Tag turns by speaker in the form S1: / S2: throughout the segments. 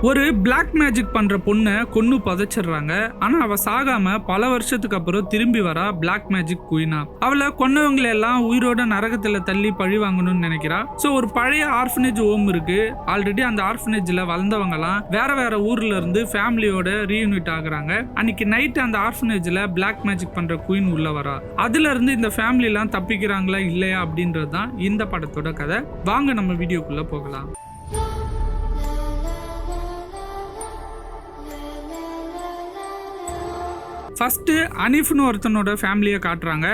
S1: ஒரு black magic பண்ற பொண்ணை கொன்னு புதைச்சிடுறாங்க. ஆனா அவ சாகாம பல வருஷத்துக்கு அப்புறம் திரும்பி வரா பிளாக் மேஜிக் குயினா. அவளை கொன்னவங்களை எல்லாம் உயிரோட நரகத்துல தள்ளி பழி வாங்கணும்னு நினைக்கிறா. சோ ஒரு பழைய ஆர்ஃபனேஜ் ஹோம் இருக்கு. ஆல்ரெடி அந்த ஆர்ஃபனேஜ்ல வளர்ந்தவங்க எல்லாம் வேற ஊர்ல இருந்து ஃபேமிலியோட ரீயூனிட் ஆகுறாங்க. அன்னைக்கு நைட் அந்த ஆர்ஃபனேஜ்ல பிளாக் மேஜிக் பண்ற குயின் உள்ள வரா. அதுல இருந்து இந்த ஃபேமிலி எல்லாம் தப்பிக்கிறாங்களா இல்லையா அப்படின்றது தான் இந்த படத்தோட கதை. வாங்க நம்ம வீடியோக்குள்ள போகலாம். ஃபர்ஸ்ட் அனீஃப்னு ஒருத்தனோட ஃபேமிலியை காட்டுறாங்க.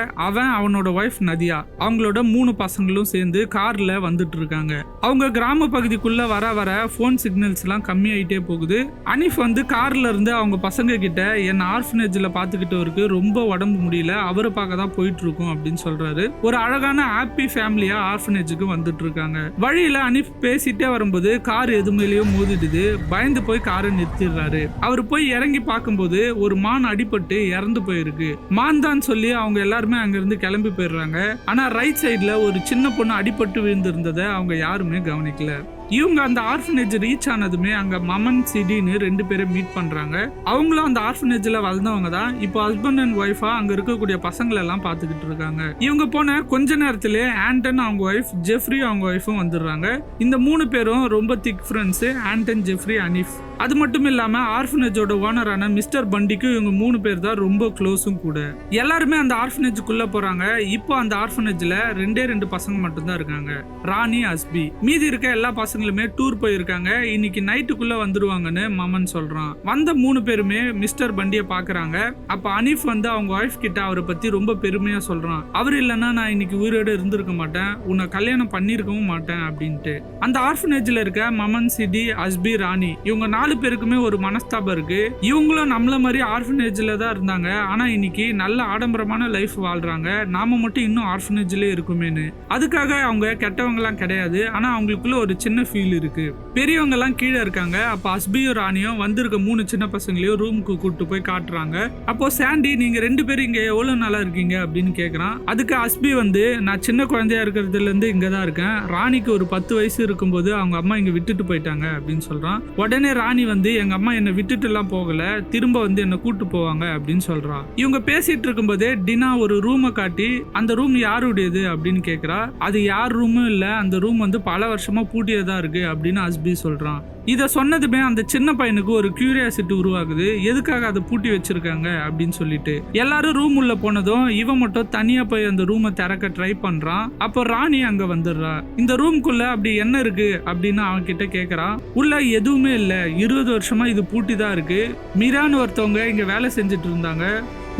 S1: அவனோட ஒய்ஃப் நதியா, அவங்களோட 3 பசங்களும் சேர்ந்து கார்ல வந்துட்டு இருக்காங்க. அவங்க கிராம பகுதிக்குள்ள வர போன் சிக்னல்ஸ் எல்லாம் கம்மியாயிட்டே போகுது. அனீஃப் வந்து கார்ல இருந்து அவங்க பசங்க கிட்ட என்ன ஆர்ஃபனேஜ்ல பாத்துக்கிட்டு இருக்கு, ரொம்ப உடம்பு முடியல, அவரை பார்க்க தான் போயிட்டு இருக்கோம் அப்படின்னு சொல்றாரு. ஒரு அழகான ஹாப்பி ஃபேமிலியா ஆர்ஃபனேஜுக்கு வந்துட்டு இருக்காங்க. வழியில அனீஃப் பேசிட்டே வரும்போது கார் எதுமேலயோ மோதிடுது. பயந்து போய் காரை நிறுத்திடுறாரு. அவர் போய் இறங்கி பார்க்கும்போது ஒரு மான் அடிபட்டு இறந்து போயிருக்கு. மான் தான் சொல்லி அவங்க எல்லாருமே அங்க இருந்து கிளம்பி போயிடுறாங்க. ஆனா ரைட் சைடுல ஒரு சின்ன பொண்ணு அடிபட்டு விழுந்திருந்ததை அவங்க யாருமே கவனிக்கல. இவங்க அந்த ஆர்ஃபனேஜ் ரீச் ஆனதுமே அங்க மமன் சிடின்னு 2 பேரை மீட் பண்றாங்க. அவங்களும் அந்த ஆர்ஃபனேஜ்ல வளர்ந்தவங்க தான். இப்போ ஹஸ்பண்ட் அண்ட் ஒய்ஃபா அங்க இருக்கக்கூடிய பசங்களை எல்லாம் பாத்துக்கிட்டு இருக்காங்க. இவங்க போன கொஞ்ச நேரத்திலே ஆண்டன் அவங்க ஒய்ஃப், ஜெஃப்ரி அவங்க ஒய்ஃபும் வந்துடுறாங்க. இந்த 3 பேரும் ரொம்ப திக் ஃப்ரெண்ட்ஸ், ஆண்டன், ஜெஃப்ரி, அனீஃப். அது மட்டும் இல்லாம ஆர்ஃபனேஜோட ஓனரான மிஸ்டர் பண்டிக்கும் இவங்க 3 பேர் தான் ரொம்ப க்ளோஸும் கூட. எல்லாருமே அந்த ஆர்ஃபனேஜுக்குள்ள போறாங்க. இப்போ அந்த ஆர்ஃபனேஜ்ல 2 பசங்க மட்டும் தான் இருக்காங்க, ராணி, அஸ்பி. மீதி இருக்க எல்லா பசங்களுமே டூர் போயிருக்காங்க. இன்னைக்கு நைட்டுக்குள்ள வந்துருவாங்கன்னு மமன் சொல்றான். வந்த 3 பேருமே மிஸ்டர் பண்டியை பாக்குறாங்க. அப்ப அனீஃப் வந்து அவங்க ஒய்ஃப் கிட்ட அவரை பத்தி ரொம்ப பெருமையா சொல்றான். அவர் இல்லைன்னா நான் இன்னைக்கு உயிரோட இருந்திருக்க மாட்டேன், உன்னை கல்யாணம் பண்ணிருக்கவும் மாட்டேன் அப்படின்ட்டு. அந்த ஆர்ஃபனேஜ்ல இருக்க மமன், சிடி, அஸ்பி, ராணி இவங்க 4 பேருக்குமே ஒரு மனஸ்தாபம் இருக்கு. இவங்களும் நம்மள மாதிரி ஆர்ஃபனேஜ்ல தான் இருந்தாங்க, ஆனா இன்னைக்கு நல்ல ஆடம்பரமான லைஃப் வாழ்றாங்க, நாம மட்டும் இன்னும் ஆர்ஃபனேஜ்ல இருக்குமேனு. அதுக்காக அவங்க கெட்டவங்கலாம் கிடையாது, ஆனா அவங்களுக்குள்ள ஒரு சின்ன ஃபீல் இருக்கு. பெரியவங்க எல்லாம் கீழே இருக்காங்க. அப்ப அஸ்பியும் ராணியும் வந்திருக்க 3 சின்ன பசங்களையும் ரூமுக்கு கூட்டு போய் காட்டுறாங்க. அப்போ சாண்டி, நீங்க 2 பேரும் இங்க எவ்வளவு நாளா இருக்கீங்க அப்படின்னு கேக்குறான். அதுக்கு அஸ்பி வந்து, நான் சின்ன குழந்தையா இருக்கிறதுல இருந்து இங்கதான் இருக்கேன், ராணிக்கு ஒரு 10 வயசு இருக்கும்போது அவங்க அம்மா இங்க விட்டுட்டு போயிட்டாங்க அப்படின்னு சொல்றான். உடனே ராணி வந்து, எங்க அம்மா என்ன விட்டுட்டு எல்லாம் போகல, திரும்ப வந்து என்ன கூட்டு போவாங்க அப்படின்னு சொல்றான். இவங்க பேசிட்டு இருக்கும்போதே டினா ஒரு ரூமை காட்டி, அந்த ரூம் யாருடையது அப்படின்னு கேக்குறா. அது யார் ரூமும் இல்ல, அந்த ரூம் வந்து பல வருஷமா பூட்டியதா இருக்கு அப்படின்னு அஸ்பி சொல்றான். இத சொன்னதுமே அந்த சின்ன பையனுக்கு ஒரு கியூரியாசிட்டி உருவாகுது, எதுக்காக அதை பூட்டி வச்சிருக்காங்க அப்படின்னு சொல்லிட்டு. எல்லாரும் ரூம் உள்ள போனதும் இவன் மட்டும் தனியா போய் அந்த ரூமை திறக்க ட்ரை பண்றான். அப்போ ராணி அங்க வந்துடுறா. இந்த ரூம்குள்ள அப்படி என்ன இருக்கு அப்படின்னு அவன் கிட்ட கேக்குறான். உள்ள எதுவுமே இல்ல, 20 வருஷமா இது பூட்டி தான் இருக்கு. மீரான்னு ஒருத்தவங்க இங்க வேலை செஞ்சுட்டு இருந்தாங்க.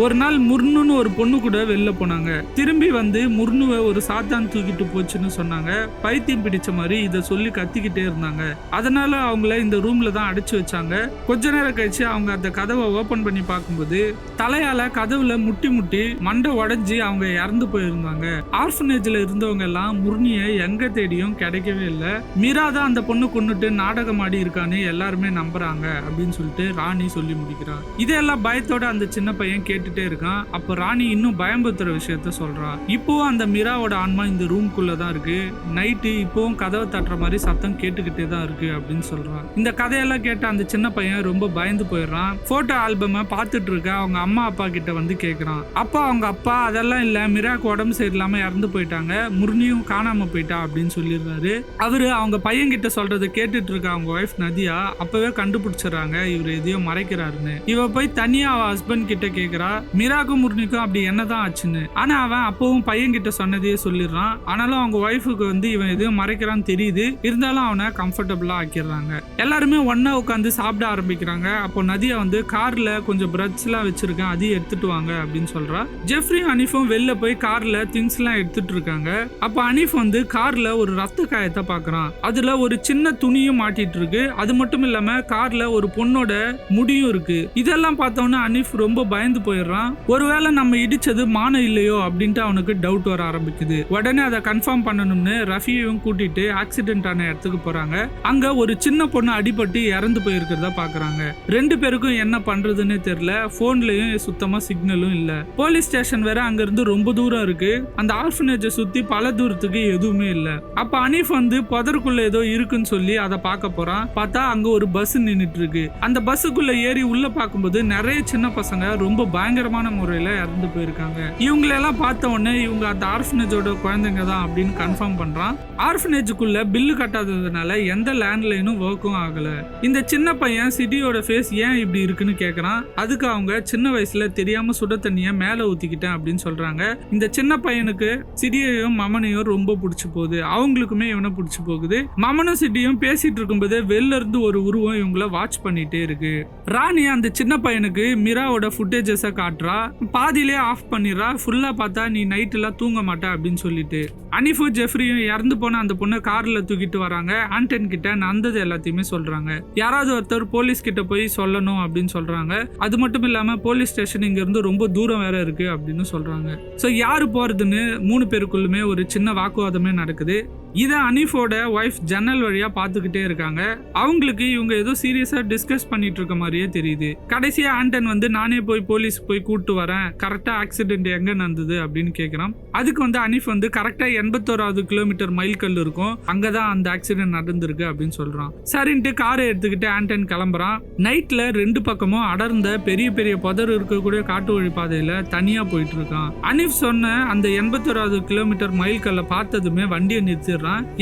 S1: ஒரு நாள் முர்னுன்னு ஒரு பொண்ணு கூட வெளில போனாங்க. திரும்பி வந்து முர்னுவை ஒரு சாத்தான் தூக்கிட்டு போச்சுன்னு சொன்னாங்க. பைத்தியம் பிடிச்ச மாதிரி இதை சொல்லி கத்திக்கிட்டே இருந்தாங்க. அதனால அவங்கள இந்த ரூம்ல தான் அடைச்சு வச்சாங்க. கொஞ்ச நேரம் கழிச்சு அவங்க அந்த கதவை ஓபன் பண்ணி பார்க்கும்போது தலையால கதவுல முட்டி மண்டை உடைஞ்சி அவங்க இறந்து போயிருந்தாங்க. ஆர்ஃபனேஜ்ல இருந்தவங்க எல்லாம் முர்னியை எங்க தேடியும் கிடைக்கவே இல்லை. மீரா தான் அந்த பொண்ணு கொன்னுட்டு நாடகம் ஆடி இருக்கான்னு எல்லாருமே நம்புறாங்க அப்படின்னு சொல்லிட்டு ராணி சொல்லி முடிக்கிறான். இதெல்லாம் பயத்தோட அந்த சின்ன பையன் கேட்டுட்டே இருக்கான். அப்ப ராணி இன்னும் பயம்புத்துற விஷயத்த சொல்றா. இப்போவும் அந்த மீராவோட ஆன்மா இந்த ரூம்குள்ள தான் இருக்கு. நைட்டு இப்போவும் கதவை தட்டுற மாதிரி சத்தம் கேட்டுக்கிட்டே தான் இருக்கு அப்படின்னு சொல்றான். இந்த கதையெல்லாம் கேட்ட அந்த சின்ன பையன் ரொம்ப பயந்து போயிடுறான். போட்டோ ஆல்பமை பார்த்துட்டு இருக்க அவங்க அம்மா அப்பா கிட்ட வந்து கேக்குறான். அப்பா அவங்க அப்பா அதெல்லாம் இல்ல, மீராக்கு உடம்பு சரியில்லாம இறந்து போயிட்டாங்க, முர்னியும் காணாம போயிட்டா அப்படின்னு சொல்லிடுறாரு. அவரு அவங்க பையன் கிட்ட சொல்றதை கேட்டுட்டு இருக்க அவங்க ஒய்ஃப் நதியா அப்பவே கண்டுபிடிச்சிடறாங்க இவர் எதையோ மறைக்கிறாருன்னு. இவ போய் தனியா அவ ஹஸ்பண்ட் கிட்ட கேக்குறா, மீராக்கும் முர்னிக்கும் அப்படி என்னதான் ஆச்சுன்னு. ஆனா அவன் அப்பவும் பையன் கிட்ட சொன்னதையே சொல்லிடுறான். ஆனாலும் அவங்க ஒய்ஃபுக்கு வந்து இவன் எதையும் மறைக்கிறான்னு தெரியுது. இருந்தாலும் அவனை கம்ஃபர்டபுளா ஆக்கிடுறாங்க. எல்லாருமே ஒன்னா உட்காந்து சாப்பிட ஆரம்பிக்கிறாங்க. அப்போ நதியா வந்து கார்ல கொஞ்சம் பிரெட்ஸ் எல்லாம் வச்சிருக்கேன், அதையும் எடுத்துட்டு வாங்க அப்படின்னு சொல்றா. ஜெஃப்ரி அனீஃபும் வெளில போய் கார்ல திங்ஸ் எல்லாம் எடுத்துட்டு இருக்காங்க. அப்ப அனீஃப் வந்து கார்ல ஒரு ரத்த காயத்தை பாக்குறான். அதுல ஒரு சின்ன துணியும் மாட்டிட்டு இருக்கு. அது மட்டும் இல்லாம கார்ல ஒரு பொண்ணோட முடியும் இருக்கு. இதெல்லாம் பார்த்தோன்னா அனீஃப் ரொம்ப பயந்து போய் போயிடுறான். ஒருவேளை நம்ம இடிச்சது மானம் இல்லையோ அப்படின்ட்டு அவனுக்கு டவுட் வர ஆரம்பிக்குது. உடனே அதை கன்ஃபார்ம் பண்ணணும்னு ரஃபியையும் கூட்டிட்டு ஆக்சிடென்ட் ஆன இடத்துக்கு போறாங்க. அங்க ஒரு சின்ன பொண்ணு அடிபட்டு இறந்து போயிருக்கிறத பாக்குறாங்க. 2 பேருக்கும் என்ன பண்றதுன்னு தெரியல. போன்லயும் சுத்தமா சிக்னலும் இல்ல. போலீஸ் ஸ்டேஷன் வேற அங்க இருந்து ரொம்ப தூரம் இருக்கு. அந்த ஆர்ஃபனேஜை சுத்தி பல தூரத்துக்கு எதுவுமே இல்ல. அப்ப அனீஃப் புதருக்குள்ள ஏதோ இருக்குன்னு சொல்லி அதை பார்க்க போறான். பார்த்தா அங்க ஒரு பஸ் நின்னுட்டு இருக்கு. அந்த பஸ்ஸுக்குள்ள ஏறி உள்ள பார்க்கும்போது நிறைய சின்ன பசங்க ரொம்ப பயங்கரமான முறையில இறந்து போயிருக்காங்க. இவங்களெல்லாம் பார்த்த உடனே இவங்க அந்த ஆர்ஃபனேஜோட குழந்தைங்க தான் அப்படின்னு கன்ஃபார்ம் பண்றான். ஆர்ஃபனேஜுக்குள்ள பில்லு கட்டாததுனால எந்த லேண்ட்லைனும் ஒர்க்கும் ஆகல. இந்த சின்ன பையன் சிட்டியோட ஃபேஸ் ஏன் இப்படி இருக்குன்னு கேக்குறான். அதுக்கு அவங்க சின்ன வயசுல தெரியாம சுட தண்ணிய மேல ஊத்திக்கிட்டேன் அப்படின்னு சொல்றாங்க. இந்த சின்ன பையனுக்கு சிட்டியையும் மமனையும் ரொம்ப பிடிச்சு போகுது. அவங்களுக்குமே இவனை பிடிச்சு போகுது. மமனும் சிட்டியும் பேசிட்டு இருக்கும்போது வெளில இருந்து ஒரு உருவம் இவங்கள வாட்ச் பண்ணிட்டே இருக்கு. ராணி அந்த சின்ன பையனுக்கு மிராவோட ஃபுட்டேஜஸ காட்டுறா. பாதியிலே ஆஃப் பண்ணிடுறா. ஃபுல்லா பார்த்தா நீ நைட் எல்லாம் தூங்க மாட்டா அப்படின்னு சொல்லிட்டு அனிஃபும் ஜெஃப்ரியும் இறந்து போன அந்த பொண்ணை கார்ல தூக்கிட்டு வராங்க. ஆண்டன் கிட்ட நடந்தது எல்லாத்தையுமே சொல்றாங்க. யாராவது ஒருத்தர் போலீஸ் கிட்ட போய் சொல்லணும் அப்படின்னு சொல்றாங்க. அது மட்டும் இல்லாம போலீஸ் ஸ்டேஷன் இங்க இருந்து ரொம்ப தூரம் வேற இருக்கு அப்படின்னு சொல்றாங்க. சோ யாரு போறதுன்னு 3 பேருக்குள்ளுமே ஒரு சின்ன வாக்குவாதமே நடக்குது. இதை அனீஃபோட ஒய்ஃப் ஜன்னல் வழியா பாத்துக்கிட்டே இருக்காங்க. அவங்களுக்கு இவங்க ஏதோ சீரியஸா டிஸ்கஸ் பண்ணிட்டு இருக்க மாதிரியே தெரியுது. கடைசியா ஆண்டன் நானே போய் போலீஸ் போய் கூட்டு வரேன், கரெக்டா ஆக்சிடென்ட் எங்க நடந்தது அப்படின்னு கேக்குறான். அதுக்கு அனீஃப் கரெக்டா 81வது கிலோமீட்டர் மைல் கல் இருக்கும், அங்கதான் அந்த ஆக்சிடென்ட் நடந்திருக்கு அப்படின்னு சொல்றான். சரின்ட்டு காரை எடுத்துக்கிட்டு ஆண்டன் கிளம்புறான். நைட்ல 2 பக்கமும் அடர்ந்த பெரிய பெரிய புதர் இருக்கக்கூடிய காட்டு வழி பாதையில தனியா போயிட்டு இருக்கான். அனீஃப் சொன்ன அந்த 81வது கிலோமீட்டர் மைல் கல்ல பார்த்ததுமே வண்டியை நிறுத்தி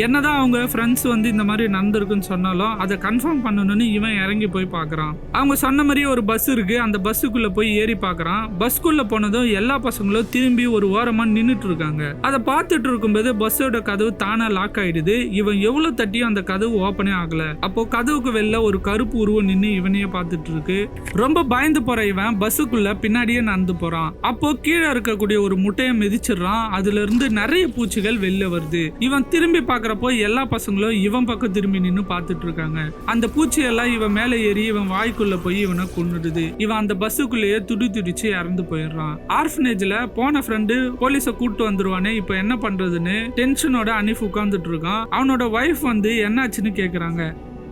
S1: என்னதான் அவங்க ஃப்ரெண்ட்ஸ் இந்த மாதிரி நடந்திருக்குன்னு சொன்னாலும் அதை கன்ஃபார்ம் பண்ணணும்னு இவன் இறங்கி போய் பார்க்கறான். அவங்க சொன்ன மாதிரி ஒரு பஸ் இருக்கு. அந்த பஸ்ஸுக்குள்ள போய் ஏறி பார்க்கறான். பஸ்க்குள்ள போனதும் எல்லா பசங்களும் திரும்பி ஒரு ஓரமா நின்னுட்டு இருக்காங்க. அதை பார்த்துட்டு இருக்கும்போது பஸ்ஸோட கதவு தானா லாக் ஆயிடுது. இவன் எவ்வளவு தட்டியும் அந்த கதவு ஓப்பனே ஆகல. அப்போ கதவுக்கு வெளில ஒரு கருப்பு உருவம் நின்று இவனையே பார்த்துட்டு இருக்கு. ரொம்ப பயந்து போற இவன் பஸ்ஸுக்குள்ள பின்னாடியே நடந்து போறான். அப்போ கீழே இருக்கக்கூடிய ஒரு முட்டையை மிதிச்சிடறான். அதுல இருந்து நிறைய பூச்சிகள் வெளில வருது. இவன் திரும்பி பாக்குறப்போ எல்லா பசங்களும் இவன் பக்கம் திரும்பி நின்னு பாத்துட்டு இருக்காங்க. அந்த பூச்சி எல்லாம் இவன் மேல ஏறி இவன் வாய்க்குள்ள போய் இவனை கொன்னுடுது. இவன் அந்த பஸ்ஸுக்குள்ளேயே துடிச்சு இறந்து போயிடுறான். ஆர்ஃபனேஜ்ல போன ஃப்ரெண்டு போலீஸ கூட்டு வந்துருவானே, இப்ப என்ன பண்றதுன்னு டென்ஷனோட அனீஃப் உட்கார்ந்துட்டு இருக்கான். அவனோட ஒய்ஃப் என்னாச்சுன்னு கேக்குறாங்க.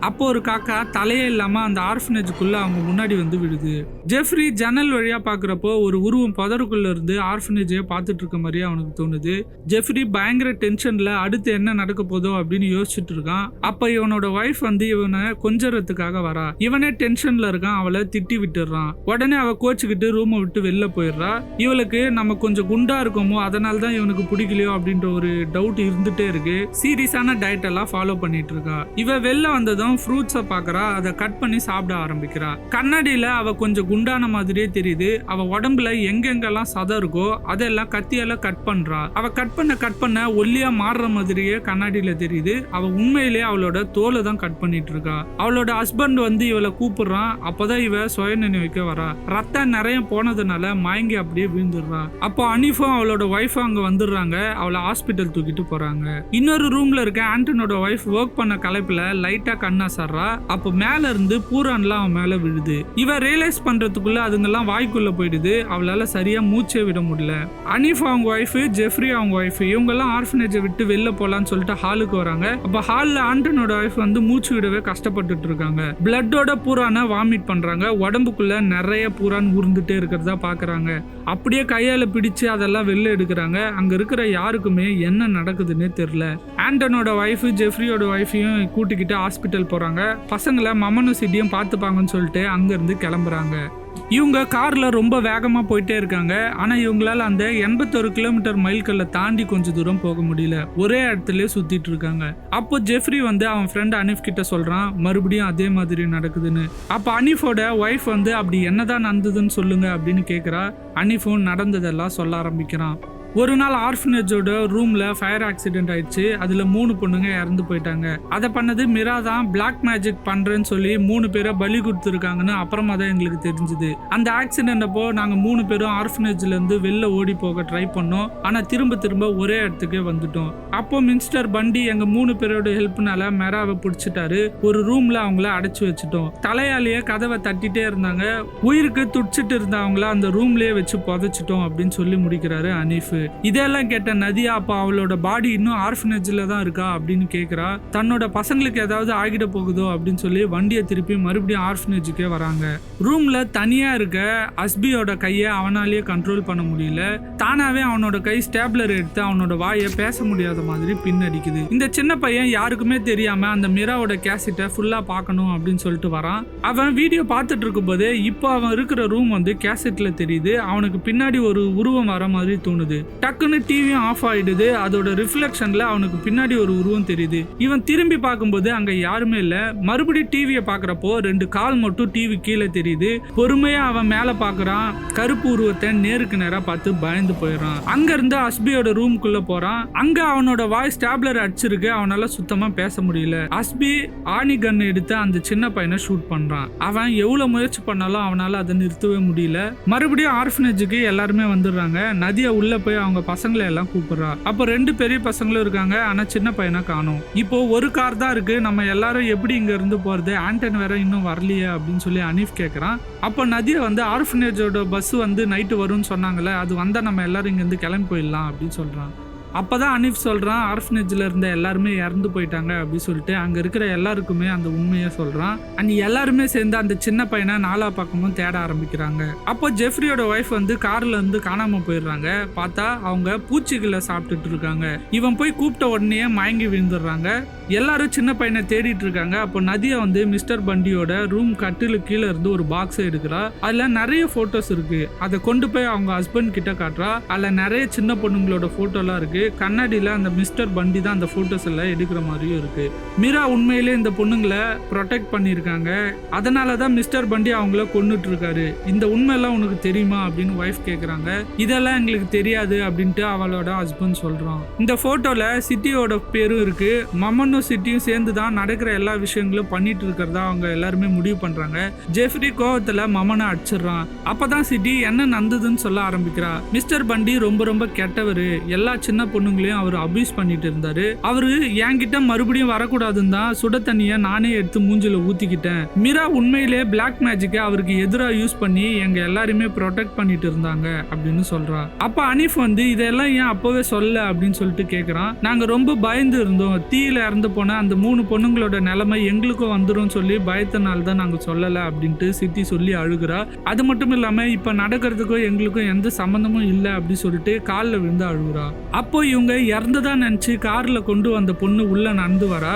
S1: அப்போ ஒரு காக்கா தலையே இல்லாம அந்த ஆர்ஃபனேஜுக்குள்ள அவங்க முன்னாடி விழுது. ஜெஃப்ரி ஜன்னல் வழியா பாக்குறப்போ ஒரு உருவம் புதருக்குள்ள இருந்து ஆர்ஃபனேஜை பார்த்துட்டு இருக்க மாதிரியே அவனுக்கு தோணுது. ஜெஃப்ரி பயங்கர டென்ஷன்ல அடுத்து என்ன நடக்க போதோ அப்படின்னு யோசிச்சுட்டு இருக்கான். அப்ப இவனோட ஒய்ஃப் இவனை கொஞ்சறதுக்காக வரா. இவனே டென்ஷன்ல இருக்கான். அவளை திட்டி விட்டுறான். உடனே அவ கோச்சுக்கிட்டு ரூமை விட்டு வெளில போயிடுறா. இவளுக்கு நம்ம கொஞ்சம் குண்டா இருக்கோமோ அதனாலதான் இவனுக்கு பிடிக்கலையோ அப்படின்ற ஒரு டவுட் இருந்துட்டே இருக்கு. சீரியஸான டயட் எல்லாம் ஃபாலோ பண்ணிட்டு இருக்கா. இவ வெளில வந்ததும் ஃப்ரூட்ஸை பார்க்கறா. அதை கட் பண்ணி சாப்பிட ஆரம்பிக்கிறா. கண்ணாடியில அவ கொஞ்சம் குண்டான மாதிரியே தெரியுது. அவ உடம்புல எங்கெங்கெல்லாம் சதம் இருக்கோ அதெல்லாம் கத்தியால கட் பண்றா. அவ கட் பண்ண ஒல்லியா மாறுற மாதிரியே கண்ணாடியில தெரியுது. அவ உண்மையிலேயே அவளோட தோலை தான் கட் பண்ணிட்டு இருக்கா. அவளோட ஹஸ்பண்ட் இவளை கூப்பிடுறான். அப்பதான் இவ சுய நினைவுக்கு வரா. ரத்தம் நிறைய போனதுனால மயங்கி அப்படியே விழுந்துடுறா. அப்போ அனீஃபும் அவளோட ஒய்ஃபும் அங்க வந்துடுறாங்க. அவளை ஹாஸ்பிட்டல் தூக்கிட்டு போறாங்க. இன்னொரு ரூம்ல இருக்க ஆண்டனோட ஒய்ஃப் ஒர்க் பண்ண கலைப்புல லைட்டா கண்ணாசறா. அப்போ மேல இருந்து பூரான்லாம் அவன் மேல விழுது. இவ ரியலைஸ் பண்றதுக்குள்ள அதுங்கெல்லாம் வாய்க்குள்ள போயிடுது. அவளால சரியா மூச்சே விட முடியல. அனீஃப் அவங்க ஒய்ஃப், ஜெஃப்ரி அவங்க ஒய்ஃப், இவங்க எல்லாம் ஆர்ஃபனேஜை விட்டு வெளில போலான்னு சொல்லிட்டு ஹாலுக்கு வராங்க. அப்ப ஹால்ல ஆண்டனோட ஒய்ஃப் மூச்சு விடவே கஷ்டப்பட்டுட்டு இருக்காங்க. பிளட்டோட பூரான வாமிட் பண்றாங்க. உடம்புக்குள்ள நிறைய பூரான் உருந்துட்டே இருக்கிறதா பாக்குறாங்க. அப்படியே கையால பிடிச்சு அதெல்லாம் வெளில எடுக்கிறாங்க. அங்க இருக்கிற யாருக்குமே என்ன நடக்குதுன்னு தெரியல. ஆண்டனோட ஒய்ஃப் ஜெஃப்ரியோட ஒய்ஃபையும் கூட்டிக்கிட்டு ஹாஸ்பிட்டல் போறாங்க. பசங்களை மமனும் சிட்டியும் பார்த்துப்பாங்கன்னு சொல்லிட்டு அங்க இருந்து கிளம்புறாங்க. இவங்க கார்ல ரொம்ப வேகமா போயிட்டே இருக்காங்க. ஆனா இவங்களால அந்த 81 கிலோமீட்டர் மைல்கல்ல தாண்டி கொஞ்சம் தூரம் போக முடியல. ஒரே இடத்துல சுத்திட்டு இருக்காங்க. அப்போ ஜெஃப்ரி அவன் ஃப்ரெண்ட் அனீஃப் கிட்ட சொல்றான் மறுபடியும் அதே மாதிரி நடக்குதுன்னு. அப்ப அனீஃபோட ஒய்ஃப் அப்படி என்னதான் நடந்ததுன்னு சொல்லுங்க அப்படின்னு கேக்குறா. அனீஃபும் நடந்ததெல்லாம் சொல்ல ஆரம்பிக்கிறான். ஒரு நாள் ஆர்ஃபனேஜோட ரூம்ல ஃபயர் ஆக்சிடென்ட் ஆயிடுச்சு. அதுல 3 பொண்ணுங்க இறந்து போயிட்டாங்க. அதை பண்ணது மிரா தான். பிளாக் மேஜிக் பண்றேன்னு சொல்லி 3 பேரை பலி கொடுத்துருக்காங்கன்னு அப்புறமா தான் எங்களுக்கு தெரிஞ்சுது. அந்த ஆக்சிடென்ட் அப்போ நாங்க 3 பேரும் ஆர்ஃபனேஜ்ல இருந்து வெளில ஓடி போக ட்ரை பண்ணோம். ஆனா திரும்ப ஒரே இடத்துக்கே வந்துட்டோம். அப்போ மிஸ்டர் பண்டி எங்க 3 பேரோட ஹெல்ப்னால மெராவை பிடிச்சிட்டாரு. ஒரு ரூம்ல அவங்கள அடைச்சு வச்சுட்டோம். தலையாலேயே கதவை தட்டிட்டே இருந்தாங்க. உயிருக்கு துடிச்சிட்டு இருந்தவங்கள அந்த ரூம்லயே வச்சு புதைச்சிட்டோம் அப்படின்னு சொல்லி முடிக்கிறாரு அனீஃப். இதெல்லாம் கேட்ட நதியா அப்ப அவளோட பாடி இன்னும் ஆர்ஃபனேஜ்ல தான் இருக்கா அப்படின்னு கேக்குறா. தன்னோட பசங்களுக்கு ஏதாவது ஆகிட போகுதோ அப்படின்னு சொல்லி வண்டியை திருப்பி மறுபடியும் ஆர்ஃபனேஜுக்கே வராங்க. ரூம்ல தனியா இருக்க அஸ்பியோட கையை அவனாலேயே கண்ட்ரோல் பண்ண முடியல. தானாவே அவனோட கை ஸ்டேப்லர் எடுத்து அவனோட வாயை பேச முடியாத மாதிரி பின்னடிக்குது. இந்த சின்ன பையன் யாருக்குமே தெரியாம அந்த மிராவோட கேசட்டை ஃபுல்லா பார்க்கணும் அப்படின்னு சொல்லிட்டு வரான். அவன் வீடியோ பார்த்துட்டு இருக்கும் போதே இப்போ அவன் இருக்கிற ரூம் வந்து கேசட்ல தெரியுது. அவனுக்கு பின்னாடி ஒரு உருவம் வர மாதிரி தோணுது. டக்குன்னு டிவியும் ஆஃப் ஆயிடுது. அதோட ரிஃப்ளெக்ஷன்ல அவனுக்கு பின்னாடி ஒரு உருவம் தெரியுது. இவன் திரும்பி பார்க்கும்போது அங்க யாருமே இல்ல. மறுபடியும் டிவியை பாக்குறப்போ 2 கால் மட்டும் டிவி கீழே தெரியுது. பொறுமையா அவன் மேல பாக்குறான். கருப்பு உருவத்தை நேருக்கு நேரா பார்த்து பயந்து போயிடறான். அங்க இருந்து அஸ்பியோட ரூம்குள்ள போறான். அங்க அவனோட வாய்ஸ் டேப்லர் அடிச்சிருக்கு. அவனால சுத்தமா பேச முடியல. அஸ்பி ஆணி கன் எடுத்து அந்த சின்ன பையனை ஷூட் பண்றான். அவன் எவ்வளவு முயற்சி பண்ணாலும் அவனால அதை நிறுத்தவே முடியல. மறுபடியும் ஆர்ஃபனேஜுக்கு எல்லாருமே வந்துடுறாங்க. நதியா உள்ள போய் அவங்க பசங்களை எல்லாம் கூப்பிடுறா. அப்போ 2 பெரிய பசங்களும் இருக்காங்க. ஆனா சின்ன பையனை காணோம். இப்போ ஒரு கார் தான் இருக்கு. நம்ம எல்லாரும் எப்படி இங்க இருந்து போறது? ஆண்டன் வேற இன்னும் வரலையே அப்படின்னு சொல்லி அனீஃப் கேட்கறான். அப்போ நதியா வந்து ஆர்ஃபனேஜோட பஸ் வந்து நைட்டு வரும்னு சொன்னாங்கல்ல, அது வந்தா நம்ம எல்லாரும் இங்க இருந்து கிளம்பி போயிடலாம் அப்படின்னு சொல்றான். அப்பதான் அனீஃப் சொல்றான் ஆர்ஃபனேஜ்ல இருந்த எல்லாருமே இறந்து போயிட்டாங்க அப்படின்னு சொல்லிட்டு அங்க இருக்கிற எல்லாருக்குமே அந்த உண்மையை சொல்றான். அண்ட் எல்லாருமே சேர்ந்து அந்த சின்ன பையனை நாலா பக்கமும் தேட ஆரம்பிக்கிறாங்க. அப்போ ஜெஃப்ரியோட ஒய்ஃப் வந்து கார்ல இருந்து காணாம போயிடுறாங்க. பார்த்தா அவங்க பூச்சிகளை சாப்பிட்டுட்டு இருக்காங்க. இவன் போய் கூப்பிட்ட உடனே மயங்கி விழுந்துடுறாங்க. எல்லாரும் சின்ன பையனை தேடிட்டு இருக்காங்க. அப்போ நதியா வந்து மிஸ்டர் பண்டியோட ரூம் கட்டிலு கீழே இருந்து ஒரு பாக்ஸ் எடுக்கிறா. அதுல நிறைய போட்டோஸ் இருக்கு. அதை கொண்டு போய் அவங்க ஹஸ்பண்ட் கிட்ட காட்டுறா. அதுல நிறைய சின்ன பொண்ணுங்களோட போட்டோலாம் இருக்கு. கண்ணாடியில அந்த மிஸ்டர் பண்டி தான் அந்த போட்டோஸ் எல்லாம் எடுக்கிற மாதிரியும் இருக்கு. மீரா உண்மையிலே இந்த பொண்ணுங்களை ப்ரொடெக்ட் பண்ணியிருக்காங்க. அதனாலதான் மிஸ்டர் பண்டி அவங்கள கொன்னுட்டு இருக்காரு. இந்த உண்மை எல்லாம் உனக்கு தெரியுமா அப்படின்னு ஒய்ஃப் கேக்குறாங்க. இதெல்லாம் எங்களுக்கு தெரியாது அப்படின்ட்டு அவளோட ஹஸ்பண்ட் சொல்றான். இந்த போட்டோல சிட்டியோட பேரும் இருக்கு. மமனும் சிட்டியும் சேர்ந்து தான் நடக்கிற எல்லா விஷயங்களும் பண்ணிட்டு இருக்கிறதா அவங்க எல்லாருமே முடிவு பண்றாங்க. ஜெஃப்ரி கோவத்துல மமனை அடிச்சிடறான். அப்பதான் சிட்டி என்ன நடந்ததுன்னு சொல்ல ஆரம்பிக்கிறா. மிஸ்டர் பண்டி ரொம்ப கெட்டவரு. எல்லா சின்ன பொண்ணுங்களையும் அவர் அபியூஸ் பண்ணிட்டு இருந்தாரு. அவரு என்கிட்ட மறுபடியும் வரக்கூடாதுன்னு தான் சுட தண்ணிய நானே எடுத்து மூஞ்சில ஊத்திக்கிட்டேன். மீரா உண்மையிலே பிளாக் மேஜிக்கை அவருக்கு எதிராக யூஸ் பண்ணி எங்க எல்லாருமே ப்ரொடெக்ட் பண்ணிட்டு இருந்தாங்க அப்படின்னு சொல்றா. அப்ப அனீஃப் வந்து இதெல்லாம் ஏன் அப்பவே சொல்ல அப்படின்னு சொல்லிட்டு கேக்குறான். நாங்க ரொம்ப பயந்து இருந்தோம். தீயில இறந்து போன அந்த 3 பொண்ணுங்களோட நிலைமை எங்களுக்கும் வந்துரும் சொல்லி பயத்தினால தான் நாங்க சொல்லல அப்படின்ட்டு சிட்டி சொல்லி அழுகுறா. அது மட்டும் இல்லாம இப்ப நடக்கிறதுக்கும் எங்களுக்கும் எந்த சம்பந்தமும் இல்லை அப்படின்னு சொல்லிட்டு காலில் விழுந்து அழுகுறா. அப்போ இவங்க இறந்துதா நினைச்சு கார்ல கொண்டு வந்த பொண்ணு உள்ள நடந்து வரா.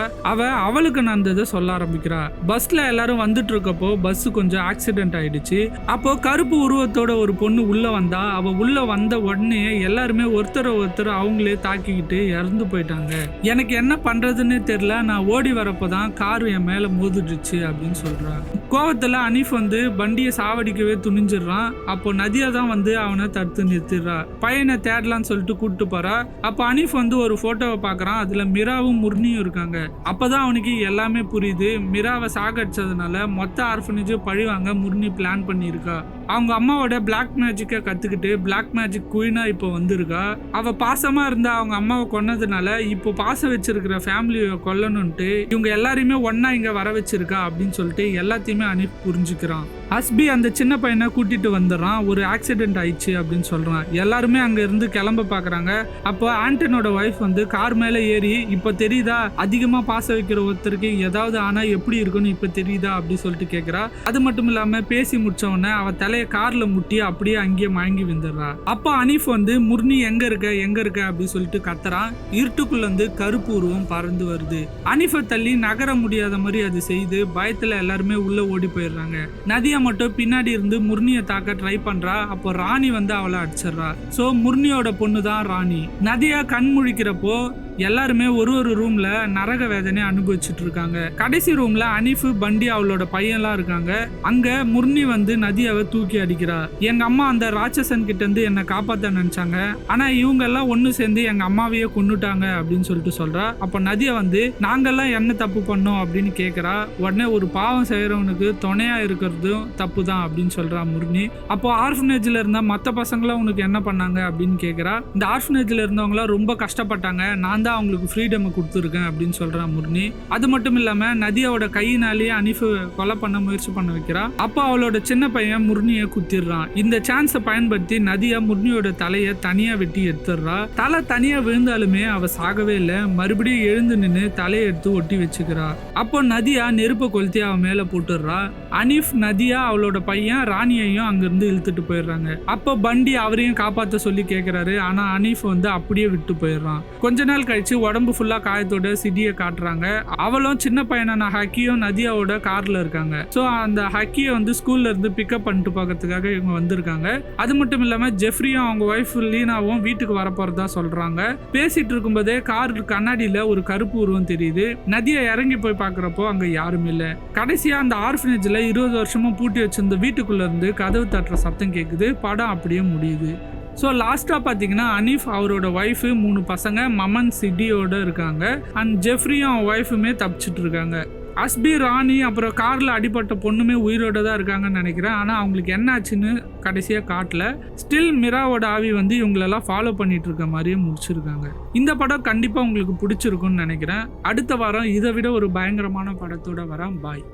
S1: அவளுக்கு நடந்ததை சொல்ல ஆரம்பிக்கிறா. பஸ்ல எல்லாரும் வந்துட்டு இருக்கப்போ பஸ் கொஞ்சம் ஆக்சிடென்ட் ஆயிடுச்சு. அப்போ கருப்பு உருவத்தோட ஒரு பொண்ணு உள்ள வந்தா. அவ உள்ள வந்த உடனே எல்லாருமே ஒருத்தர் அவங்களே தாக்கிக்கிட்டு இறந்து போயிட்டாங்க. எனக்கு என்ன பண்றதுன்னு தெரியல. நான் ஓடி வரப்போதான் கார் என் மேல மோதிடுச்சு அப்படின்னு சொல்றான். கோவத்துல அனீஃப் வந்து வண்டியை சாவடிக்கவே துணிஞ்சிடறான். அப்போ நதியா தான் வந்து அவனை தடுத்து நிறுத்திடுறா. பையனை தேடலான்னு சொல்லிட்டு கூப்பிட்டு போறா. அப்ப அனீஃப் வந்து ஒரு போட்டோவை பாக்குறான். அதுல மிராவும் முர்னியும் இருக்காங்க. அப்பதான் அவனுக்கு எல்லாமே புரியுது. மிராவை சாகடிச்சதுனால மொத்த ஆர்ஃபனேஜும் பழிவாங்க முர்னி பிளான் பண்ணியிருக்கா. அவங்க அம்மாவோட பிளாக் மேஜிக்கை கத்துக்கிட்டு பிளாக் மேஜிக் குயினா இப்போ வந்திருக்கா. அவ பாசமா இருந்தா அவங்க அம்மாவை கொன்னதுனால இப்போ பாசம் வச்சிருக்கிற ஃபேமிலியை கொல்லணும்ட்டு இவங்க எல்லாரையுமே ஒன்னா இங்க வர வச்சிருக்கா அப்படின்னு சொல்லிட்டு எல்லாத்தையுமே அனீஃப் புரிஞ்சுக்கிறான். அஸ்பி அந்த சின்ன பையனை கூட்டிட்டு வந்துடுறான். ஒரு ஆக்சிடென்ட் ஆயிடுச்சு அப்படின்னு சொல்றான். எல்லாருமே அங்க இருந்து கிளம்ப பாக்குறாங்க. அப்போ ஆண்டனோட ஒய்ஃப் வந்து கார் மேல ஏறி இப்ப தெரியுதா அதிகமா பாசம் வைக்கிற ஒருத்தருக்கு ஏதாவது ஆனா எப்படி இருக்குன்னு இப்ப தெரியுதா அப்படி சொல்லிட்டு கேக்குறா. அது மட்டும் இல்லாம பேசி முடிச்ச உடனே அவ தலைய கார்ல முட்டி அப்படியே அங்கேயே மயங்கி விந்துடுறா. அப்போ அனீஃப் வந்து முர்னி எங்க இருக்க அப்படின்னு சொல்லிட்டு கத்துறான். இருட்டுக்குள்ள இருந்து கருப்பு உருவம் பறந்து வருது. அனீஃபை தள்ளி நகர முடியாத மாதிரி அது செய்து பயத்துல எல்லாருமே உள்ள ஓடி போயிடுறாங்க. நதியா மட்டும் பின்னாடி இருந்து முர்னியை தாக்க ட்ரை பண்றா. அப்போ ராணி வந்து அவளை அடிச்சிடறா. சோ முர்னியோட பொண்ணு தான் ராணி. நதியா கண் முழிக்கிறப்போ எல்லாருமே ஒரு ஒரு ரூம்ல நரக வேதனை அனுபவிச்சுட்டு இருக்காங்க. கடைசி ரூம்ல அனீஃப், பண்டி, அவளோட பையன்லாம் இருக்காங்க. அங்க முர்னி வந்து நதியாவை தூக்கி அடிக்கிறா. எங்க அம்மா அந்த ராட்சசன் கிட்ட இருந்து என்ன காப்பாத்த நினைச்சாங்க, ஆனா இவங்க எல்லாம் ஒண்ணு சேர்ந்து எங்க அம்மாவையே கொன்னுட்டாங்க அப்படின்னு சொல்லிட்டு சொல்றா. அப்ப நதியா வந்து நாங்கெல்லாம் என்ன தப்பு பண்ணோம் அப்படின்னு கேக்குறா. உடனே ஒரு பாவம் செய்யறவனுக்கு துணையா இருக்கிறதும் தப்பு தான் அப்படின்னு சொல்றா முர்னி. அப்போ ஆர்ஃபனேஜ்ல இருந்த மத்த பசங்களாம் உனக்கு என்ன பண்ணாங்க அப்படின்னு கேக்குறா. இந்த ஆர்ஃபனேஜ்ல இருந்தவங்களாம் ரொம்ப கஷ்டப்பட்டாங்க, நான் தான் அவங்களுக்கு ஃப்ரீடம் கொடுத்துருக்கேன் அப்படின்னு சொல்றா முர்னி. அது மட்டும் இல்லாம நதியாவோட கையினாலேயே அனீஃப் கொலை பண்ண முயற்சி பண்ண வைக்கிறா. அப்போ அவளோட சின்ன பையன் முர்னியை குத்திடுறான். இந்த சான்ஸை பயன்படுத்தி நதியா முர்னியோட தலையை தனியா வெட்டி எடுத்துடுறா. தலை தனியா விழுந்தாலுமே அவ சாகவே இல்லை, மறுபடியும் எழுந்து நின்று தலையை எடுத்து ஒட்டி வச்சுக்கிறா. அப்போ நதியா நெருப்பை கொளுத்தி அவன் மேல போட்டுடுறா. அனீஃப், நதியா, அவளோட பையன் ராணியையும் அங்கிருந்து இழுத்துட்டு போயிடுறாங்க. அப்போ பண்டி அவரையும் காப்பாற்ற சொல்லி கேட்கிறாரு. ஆனா அனீஃப் வந்து அப்படியே விட்டு போயிடுறான். கொஞ்ச நாள் கழிச்சு உடம்பு ஃபுல்லா காயத்தோட சிட்டியை காட்டுறாங்க. அவளும் சின்ன பையனான ஹக்கியும் நதியாவோட கார்ல இருக்காங்க. ஸோ அந்த ஹக்கியை வந்து ஸ்கூல்ல இருந்து பிக்கப் பண்ணிட்டு போகிறதுக்காக இவங்க வந்திருக்காங்க. அது மட்டும் இல்லாம ஜெஃப்ரியும் அவங்க ஒய்ஃப் லீனாவும் வீட்டுக்கு வரப்போறதா சொல்றாங்க. பேசிட்டு இருக்கும்போதே கார் கண்ணாடியில ஒரு கருப்பு உருவம் தெரியுது. நதியை இறங்கி போய் பாக்குறப்போ அங்க யாரும் இல்ல. கடைசியா அந்த ஆர்ஃபனேஜ்ல 20 வருஷமா பூட்டி வச்சிருந்த வீட்டுக்குள்ள இருந்து கதவு தட்டுற சத்தம் கேக்குது. படம் அப்படியே முடியுது. ஸோ லாஸ்ட்டாக பார்த்தீங்கன்னா அனீஃப், அவரோட ஒய்ஃபு, 3 பசங்க, மமன், சிட்டியோட இருக்காங்க. அண்ட் ஜெஃப்ரியும் அவன் ஒய்ஃபுமே தப்பிச்சுட்டு இருக்காங்க. அஸ்பி, ராணி, அப்புறம் காரில் அடிபட்ட பொண்ணுமே உயிரோட தான் இருக்காங்கன்னு நினைக்கிறேன். ஆனால் அவங்களுக்கு என்ன ஆச்சுன்னு கடைசியாக காட்டல. ஸ்டில் மிராவோட ஆவி வந்து இவங்களெல்லாம் ஃபாலோ பண்ணிட்டு இருக்க மாதிரியே முடிச்சிருக்காங்க. இந்த படம் கண்டிப்பாக உங்களுக்கு பிடிச்சிருக்குன்னு நினைக்கிறேன். அடுத்த வாரம் இதை விட ஒரு பயங்கரமான படத்தோட வரேன். பாய்.